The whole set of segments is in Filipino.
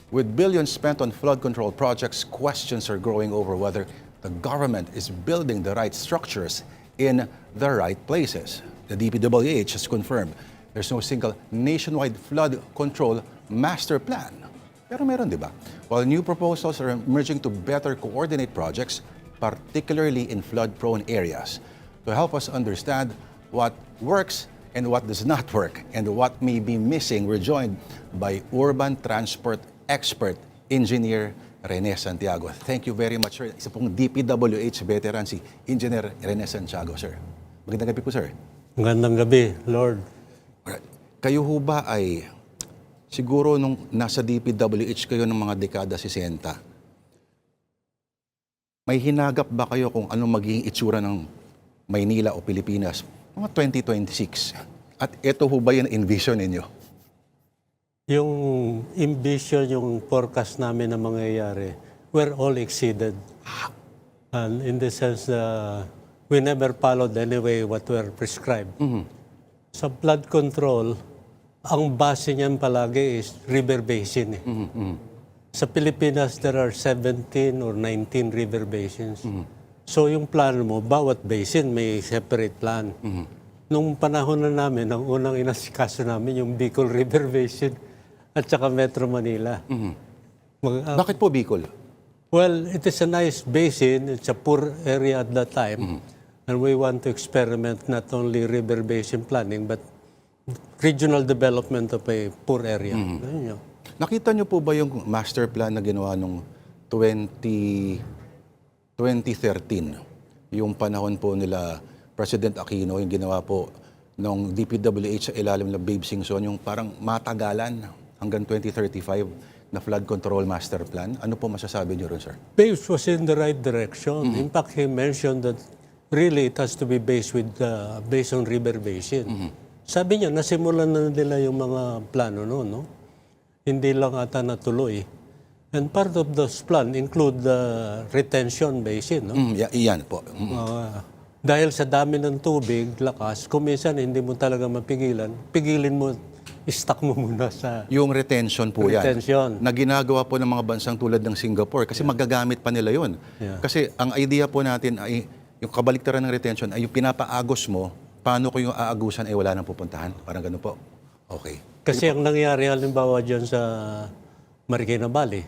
With billions spent on flood control projects, questions are growing over whether the government is building the right structures in the right places. The DPWH has confirmed there's no single nationwide flood control master plan. Pero meron, di ba? While new proposals are emerging to better coordinate projects, particularly in flood-prone areas. To help us understand what works and what does not work and what may be missing, we're joined by urban transport expert, Engineer Rene Santiago. Thank you very much, sir. Isa pong DPWH veteran, si Engineer Rene Santiago, sir. Magandang gabi po, sir. Magandang gabi, Lord. Alright. Kayo ho ba ay, siguro nung nasa DPWH kayo ng mga dekada 60, may hinagap ba kayo kung anong magiging itsura ng Maynila o Pilipinas mga 2026? At ito ho ba yung envision ninyo? Yung envision, yung forecast namin na mangyayari, we're all exceeded. And in the sense we never followed anyway what were prescribed. Sa flood control, ang base niyan palagi is river basin. Sa Pilipinas, there are 17 or 19 river basins. So yung plano mo, bawat basin may separate plan. Nung panahon na namin, ang unang inasikaso namin yung Bicol River Basin at saka Metro Manila. Bakit po Bicol? Well, it is a nice basin. It's a poor area at that time. And we want to experiment not only river basin planning, but regional development of a poor area. Ayun yun. Nakita niyo po ba yung master plan na ginawa nung 2013? Yung panahon po nila President Aquino, yung ginawa po ng DPWH sa ilalim ng Babe Sing Zone, yung parang matagalan hanggang 2035 na flood control master plan. Ano po masasabi niyo ron, sir? Babes was in the right direction. In fact, he mentioned that really it has to be based on river basin. Sabi niya, nasimulan na nila yung mga plano noon, no? Hindi lang ata natuloy. And part of those plan include the retention basin, no? Iyan po. Dahil sa dami ng tubig, lakas, kung minsan hindi mo talaga mapigilan, pigilin mo, i-stuck mo muna sa Yung retention po retention. yan, na ginagawa po ng mga bansang tulad ng Singapore kasi magagamit pa nila yun. Kasi ang idea po natin ay, yung kabaliktaran ng retention ay yung pinapaagos mo, paano ko yung aagusan ay wala nang pupuntahan? Parang ganun po. Okay. Kasi ang nangyari halimbawa dyan sa Marikina Valley,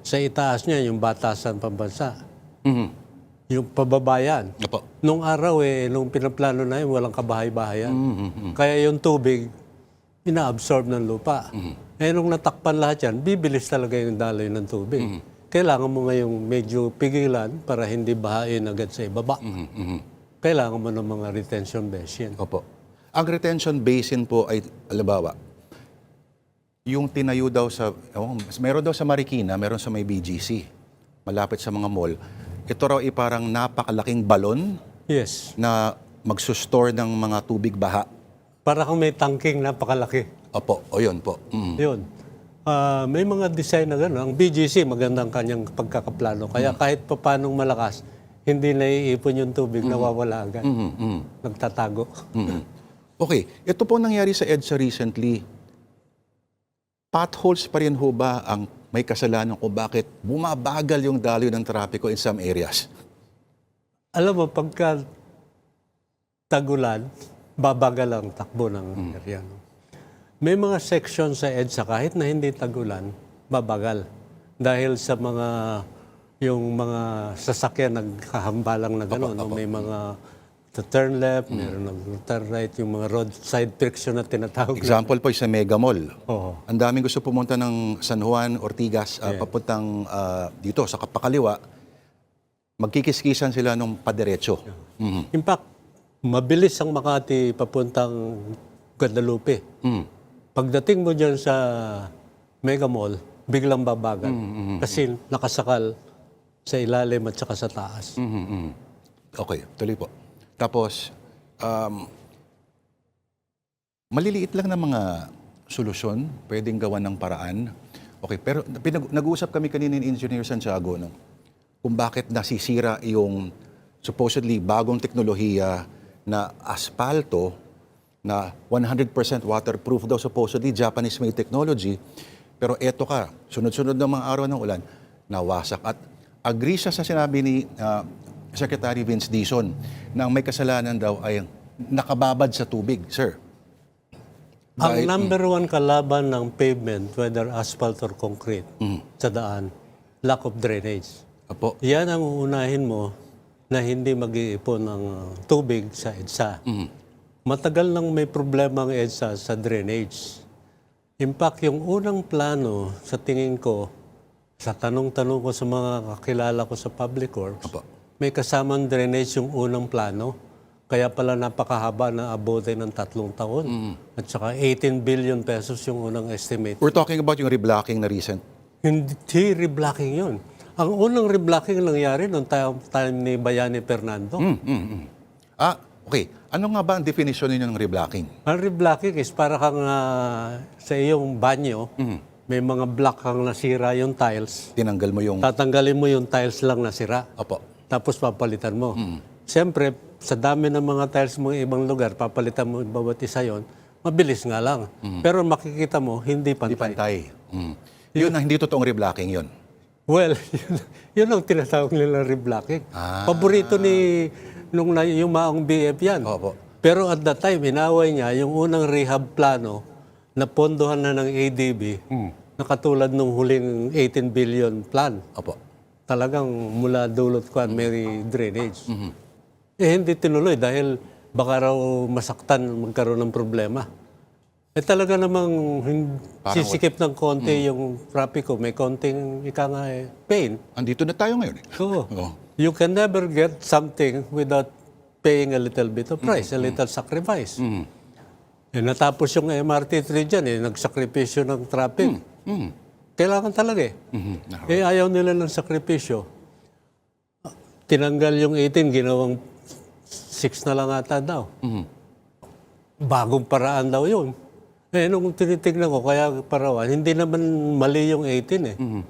sa itaas niya yung batasan pambansa. Yung pababayan. Opo. Nung araw nung pinaplano na yun, walang kabahay-bahayan. Kaya yung tubig, ina-absorb ng lupa. Nung natakpan lahat yan, bibilis talaga yung daloy ng tubig. Kailangan mo ngayong medyo pigilan para hindi bahain agad sa ibaba. Kailangan mo ng mga retention basin. Opo. Ang retention basin po ay, alabawa, yung tinayo daw sa, meron daw sa Marikina, meron sa may BGC, malapit sa mga mall. Ito raw ay parang napakalaking balon Yes. na magsustor ng mga tubig baha. Para kung may tangking napakalaki. Opo, o yun po. Yun. May mga design na gano'n. Ang BGC, magandang kanyang pagkakaplano. Kaya kahit pa paanong malakas, hindi naiipon yung tubig, nawawala agad. Nagtatago. Okay, ito po nangyari sa EDSA recently. Potholes pa rin ho ba ang may kasalanan kung bakit bumabagal yung daloy ng trapiko in some areas? Alam mo, pagka tagulan, babagal ang takbo ng area. No? May mga section sa EDSA kahit na hindi tagulan, babagal. Dahil sa yung mga sasakyan nagkahambalang na gano'n. No? May mga turn left, meron turn right, yung mga roadside friction na tinatawag. Example po sa Mega Mall. Oo. Ang daming gusto pumunta ng San Juan, Ortigas, papuntang dito sa Kapakaliwa. Magkikiskisan sila nung padiretso. In fact, mabilis ang Makati papuntang Guadalupe. Pagdating mo dyan sa Mega Mall, biglang babagal. Kasi nakasakal sa ilalim at saka sa taas. Okay, tuloy po. Tapos, maliliit lang na mga solusyon, pwedeng gawan ng paraan. Okay, pero nag-uusap kami kanina ni Engineer Santiago kung bakit nasisira yung supposedly bagong teknolohiya na aspalto na 100% waterproof daw, supposedly Japanese-made technology. Pero eto ka, sunod-sunod ng mga araw ng ulan, nawasak. At agree siya sa sinabi ni Secretary Vince Dizon na ang may kasalanan daw ay nakababad sa tubig, sir. Ang number one kalaban ng pavement, whether asphalt or concrete, sa daan, lack of drainage. Apo. Yan ang uunahin mo na hindi mag-iipon ng tubig sa EDSA. Matagal nang may problema ang EDSA sa drainage. In fact, yung unang plano, sa tingin ko, sa tanong-tanong ko sa mga kakilala ko sa public works, Apo. may kasamang drainage yung unang plano. Kaya pala napakahaba na abutin ng 3 taon. At saka 18 billion pesos yung unang estimate. We're talking about yung reblocking na recent. Hindi reblocking yun. Ang unang reblocking nangyari noong time ni Bayani Fernando. Okay. Ano nga ba ang definition ninyo ng reblocking? Ang reblocking is para kang sa iyong banyo, may mga block kang nasira yung tiles. Tinanggal mo yung... Tatanggalin mo yung tiles lang nasira. Opo. Tapos papalitan mo. Siyempre, sa dami ng mga tiles mo ng ibang lugar, papalitan mo bawat isa yon, mabilis nga lang. Pero makikita mo, hindi Hindi pantay. pantay. Yun ang hindi totoong reblocking yun. Well, yun ang tinatawag nilang reblocking. Paborito ni nung yung maong BF yan. Opo. Pero at that time, inaway niya yung unang rehab plano na pondohan na ng ADB na katulad nung huling 18 billion plan. Opo. Talagang mula dulot ko may drainage. Hindi tinuloy dahil baka raw masaktan magkaroon ng problema. Talaga namang sisikip ng konti yung trapiko. May konting pain. Andito na tayo ngayon. Oo. Oo. You can never get something without paying a little bit of price, a little sacrifice. Natapos yung MRT3 dyan, nagsakripisyo ng traffic. Kailangan talaga ayaw nila ng sakripisyo. Tinanggal yung 18, ginawang 6 na lang ata daw. Bagong paraan daw yun. Nung tinitignan ko, kaya parawan, hindi naman mali yung 18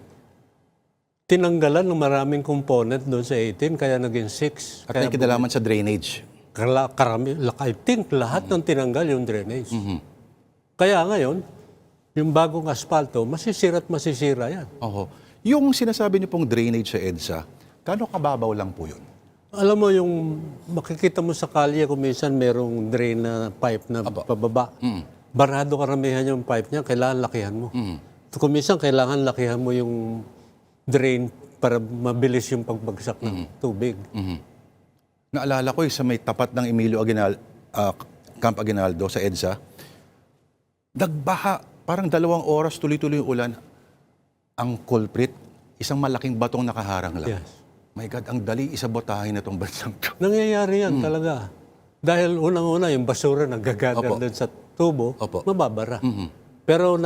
Tinanggalan ng maraming component doon sa 18, kaya naging 6. At may kinalaman sa drainage. I think lahat ng tinanggal yung drainage. Kaya ngayon, yung bagong asfalto, masisira at masisira yan. Oho. Yung sinasabi niyo pong drainage sa EDSA, gaano kababaw lang po yun? Alam mo, yung makikita mo sa kalye kung minsan merong drain na pipe na pababa. Barado karamihan yung pipe niya, kailangan lakihan mo. Kung minsan, kailangan lakihan mo yung drain para mabilis yung pagbagsak ng tubig. Naalala ko sa may tapat ng Camp Aguinaldo sa EDSA, nagbaha, parang 2 oras tuloy-tuloy yung ulan. Ang culprit, isang malaking batong nakaharang lang. Yes. My God, ang dali isabotahin na itong bansang to. Nangyayari yan talaga. Dahil unang-una, yung basura nagagagal doon sa tubo, mababara. Pero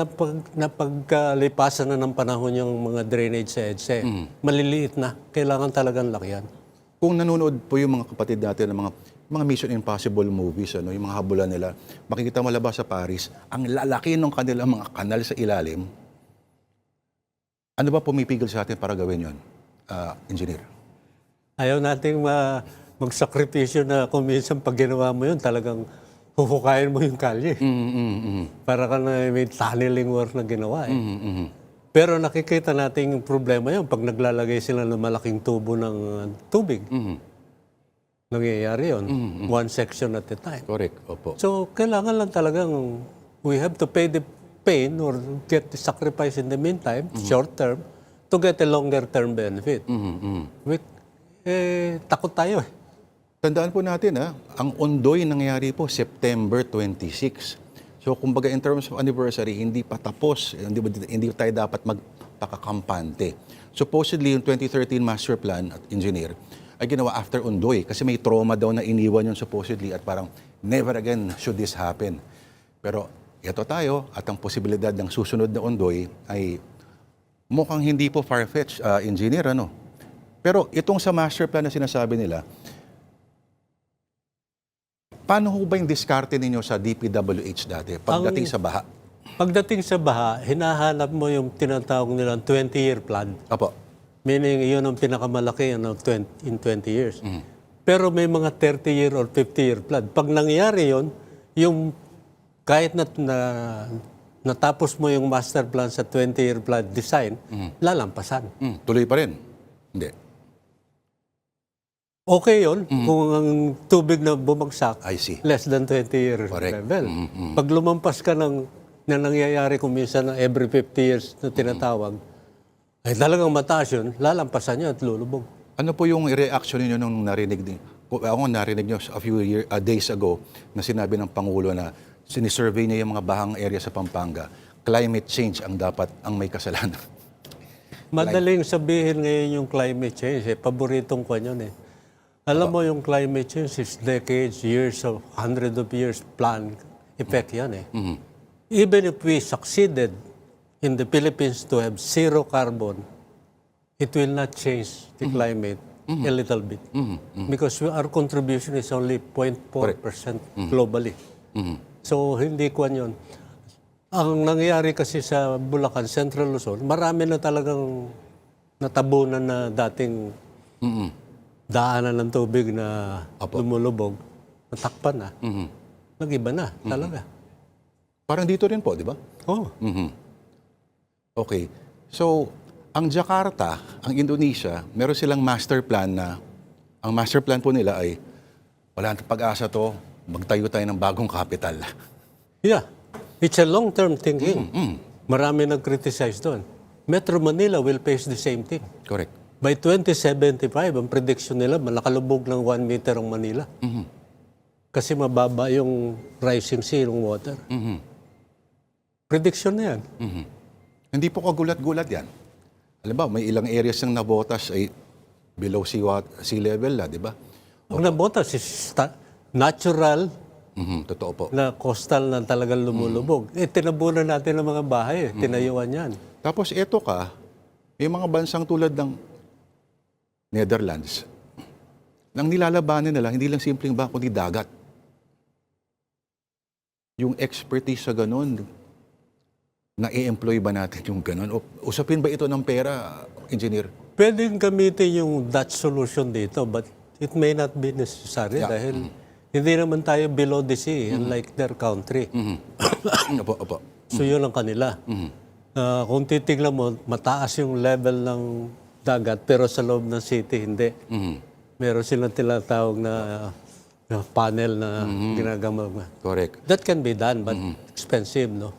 napagkalipasan na ng panahon yung mga drainage sa EDSA, maliliit na. Kailangan talagang lakihan. Kung nanonood po yung mga kapatid natin ng mga Mission Impossible movies, yung mga habulan nila, makikita mo labas sa Paris, ang lalaki ng kanilang mga kanal sa ilalim. Ano ba pumipigil sa atin para gawin yon, engineer? Ayaw nating magsakripisyo na kung minsan pag ginawa mo yun, talagang huhukayin mo yung kalye. Para ka na may tunneling work na ginawa. Pero nakikita natin yung problema yun pag naglalagay sila ng malaking tubo ng tubig. Nangyayari yun. One section at a time. Correct. Opo. So, kailangan lang talagang we have to pay the pain or get the sacrifice in the meantime, short term, to get a longer term benefit. Takot tayo Tandaan po natin, ang Ondoy nangyari po September 26. So, kumbaga in terms of anniversary, hindi pa tapos. Hindi tayo dapat magpakakampante. Supposedly, yung 2013 master plan at engineer ay ginawa after Ondoy kasi may trauma daw na iniwan yun supposedly at parang never again should this happen. Pero ito tayo at ang posibilidad ng susunod na Ondoy ay mukhang hindi po far-fetched, engineer, Pero itong sa master plan na sinasabi nila, paano ho ba yung diskarte ninyo sa DPWH dati pagdating sa baha? Pagdating sa baha, hinahanap mo yung tinatawag nilang 20-year plan. Opo. Meaning, yun ang pinakamalaki in 20 years. Pero may mga 30-year or 50-year plan. Pag nangyari yun, yung kahit na natapos mo yung master plan sa 20-year plan design, lalampasan. Tuloy pa rin. Hindi. Okay yun kung ang tubig na bumagsak, I see. less than 20-year Correct. level. Pag lumampas ka na nangyayari kung minsan na every 50 years na tinatawag, ay talagang mataas yun, lalampasan niya at lulubog. Ano po yung reaction niyo nung narinig niyo a few days ago na sinabi ng Pangulo na sinisurvey niya yung mga bahang area sa Pampanga, climate change ang may kasalanan. Madaling sabihin ngayon yung climate change, paboritong ko yun eh. Alam mo yung climate change is decades, years of, hundreds of years plan effect yan eh. Even if we succeeded in the Philippines to have zero carbon, it will not change the climate a little bit. Because our contribution is only 0.4% globally. So, hindi kwan yun. Ang nangyayari kasi sa Bulacan, Central Luzon, marami na talagang natabunan na dating daanan ng tubig na lumulubog, natakpan na. Nag-iba na talaga. Parang dito rin po, di ba? Oh. Okay. So, ang Jakarta, ang Indonesia, meron silang master plan na, ang master plan po nila ay, wala nang pag-asa to, magtayo tayo ng bagong capital. Yeah. It's a long-term thinking. Marami nag-criticize doon. Metro Manila will face the same thing. Correct. By 2075, ang prediction nila, malakalubog ng 1 meter ang Manila. Kasi mababa yung rising sea ng water. Prediction na yan. Hindi po kagulat-gulat yan. Alam ba, may ilang areas ng nabotas ay below sea level na, di ba? Ang nabotas is natural Totoo po. na coastal na talagang lumulubog. Tinabunan natin ang mga bahay. Tinayuan yan. Tapos eto may mga bansang tulad ng Netherlands, nang nilalabanan nila, hindi lang simpleng ba, kundi dagat. Yung expertise sa ganun, na-i-employ ba natin yung ganun? O usapin ba ito ng pera, engineer? Pwedeng gamitin yung Dutch solution dito, but it may not be necessary dahil hindi naman tayo below the sea, unlike their country. Opo. So yun ang kanila. Kung titignan mo, mataas yung level ng dagat, pero sa loob ng city, hindi. Meron silang tinatawag na panel na ginagamit. Correct. That can be done, but expensive, no?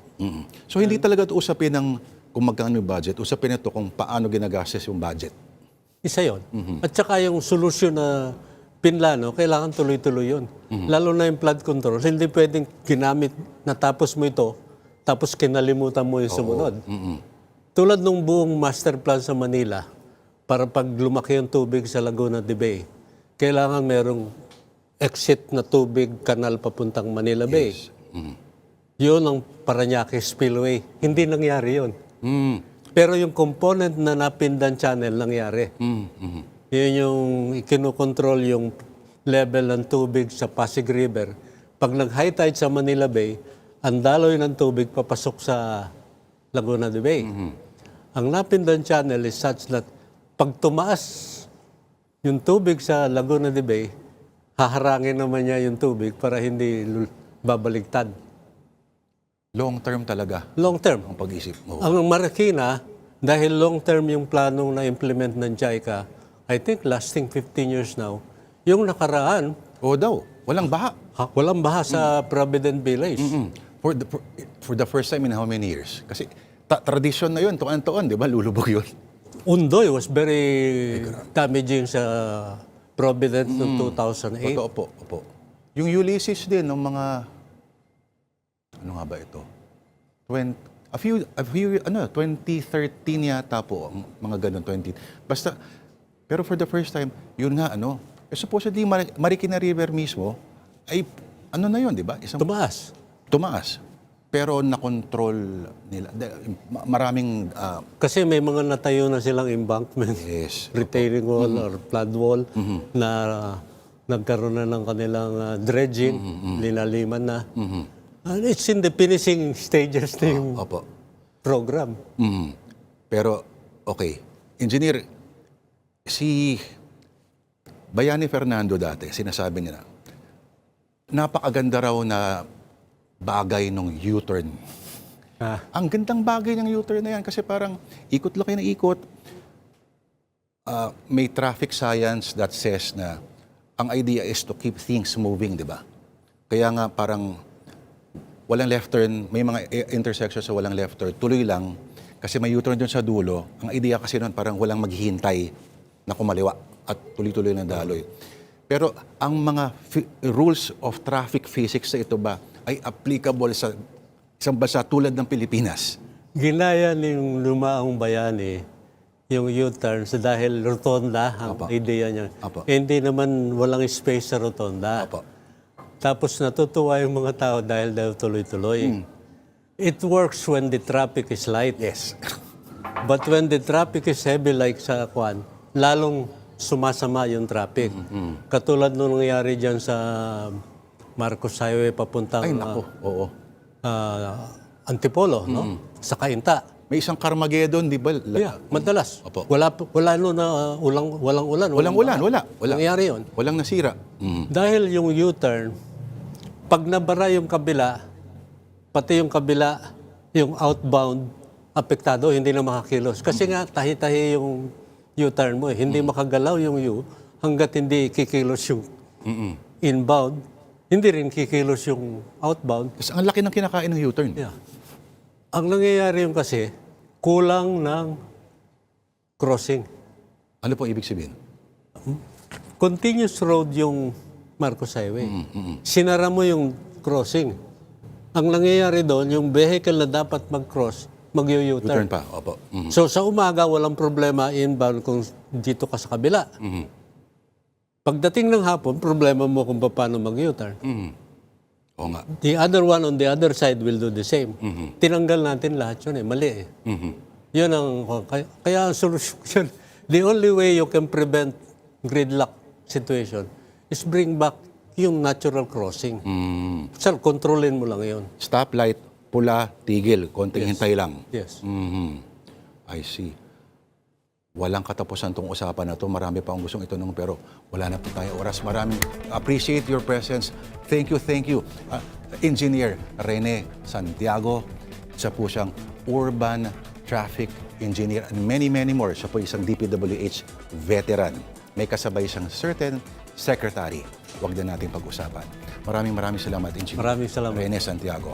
So hindi talaga ito usapin ng kung magkano yung budget, usapin ito kung paano ginagastos yung budget. Isa yun. At saka yung solusyon na pinlano, kailangan tuloy-tuloy yun. Lalo na yung flood control, hindi pwedeng ginamit, natapos mo ito, tapos kinalimutan mo yung sumunod. Tulad nung buong master plan sa Manila, para pag lumaki yung tubig sa Laguna de Bay, kailangan merong exit na tubig kanal papuntang Manila Bay. Yun ang Parañaque Spillway. Hindi nangyari yun. Pero yung component na Napindan Channel nangyari. Yun yung ikinukontrol yung level ng tubig sa Pasig River. Pag nag-high tide sa Manila Bay, ang daloy ng tubig papasok sa Laguna de Bay. Ang Napindan Channel is such that pag tumaas yung tubig sa Laguna de Bay, haharangin naman niya yung tubig para hindi babaligtad. Long term talaga Long term. ang pag-isip mo. Ang Marikina, dahil long term yung planong na-implement ng JICA, I think lasting 15 years now, yung nakaraan, O daw, walang baha. walang baha sa Provident Village. For the first time in how many years? Kasi tradisyon na yun, tuan-tuan, di ba? Lulubog yun. Undoy was very damaging sa Providence noong 2008. Totoo po. Opo. Yung Ulysses din, ng mga, ano nga ba ito? 2013 yata po, mga ganun, 20. Basta, pero for the first time, yun nga, supposedly Marikina River mismo, ay, ano na yun, di ba? Tumaas. Pero na-control nila. Maraming, Kasi may mga natayo na silang embankment, yes. retaining wall or flood wall, na nagkaroon na ng kanilang dredging, linaliman na. And it's in the finishing stages na yung Opo. program. Pero, okay. Engineer, si Bayani Fernando dati, sinasabi niya na, napakaganda raw na bagay ng U-turn Ang gandang bagay ng U-turn na yan kasi parang ikot lang kayo na ikot. May traffic science that says na ang idea is to keep things moving, di ba? Kaya nga parang walang left turn, may mga intersections sa walang left turn, tuloy lang kasi may U-turn dun sa dulo. Ang idea kasi nun parang walang maghihintay na kumaliwa at tuloy-tuloy na daloy. Pero ang mga rules of traffic physics sa ito ba ay applicable sa isang bansa tulad ng Pilipinas? Ginaya ng lumaang bayani yung U-turn dahil rotonda ang Apo. idea niya. Apo. Hindi naman walang space sa rotonda. Opo. Tapos natutuwa yung mga tao dahil tuloy-tuloy. It works when the traffic is light. Yes. But when the traffic is heavy like sa Kwan, lalong sumasama yung traffic. Katulad nung nangyari dyan sa Marcos Highway papuntang Ay, naku. Oo. Antipolo, no? Sa Cainta. May isang Carmageddon, di ba? Yeah, madalas. Opo. Wala no na walang ulan. Walang ulan, wala. Nangyari yun. Walang nasira. Dahil yung U-turn, pag nabara yung kabila, pati yung kabila, yung outbound, apektado, hindi na makakilos. Kasi nga, tahi-tahi yung U-turn mo. Hindi makagalaw yung U hanggat hindi kikilos yung inbound. Hindi rin kikilos yung outbound. Kasi ang laki ng kinakain ng U-turn. Yeah. Ang nangyayari yung kasi, kulang ng crossing. Ano po ibig sabihin? Continuous road yung Marcos Highway. Sinara mo yung crossing. Ang nangyayari doon, yung vehicle na dapat mag-cross, U-turn mag-U-turn. pa. Opo. So sa umaga, walang problema inbound kung dito ka sa kabila. Pagdating ng hapon, problema mo kung paano mag-U-turn. Oo nga. The other one on the other side will do the same. Tinanggal natin lahat yun eh. Mali eh. Yun ang, kaya ang solusyon, the only way you can prevent gridlock situation is bring back yung natural crossing. Sir, kontrolin mo lang yun. Stoplight, pula, tigil. Konting hintay lang. Yes. I see. Walang katapusan tong usapan na to. Marami pa akong gustong itanong pero wala na po tayo oras. Maraming appreciate your presence. Thank you, thank you. Engineer Rene Santiago. Siya po siyang urban traffic engineer and many, many more. Siya po isang DPWH veteran. May kasabay siyang certain secretary. Huwag na natin pag-usapan. Maraming salamat, Engineer Maraming salamat. Rene Santiago.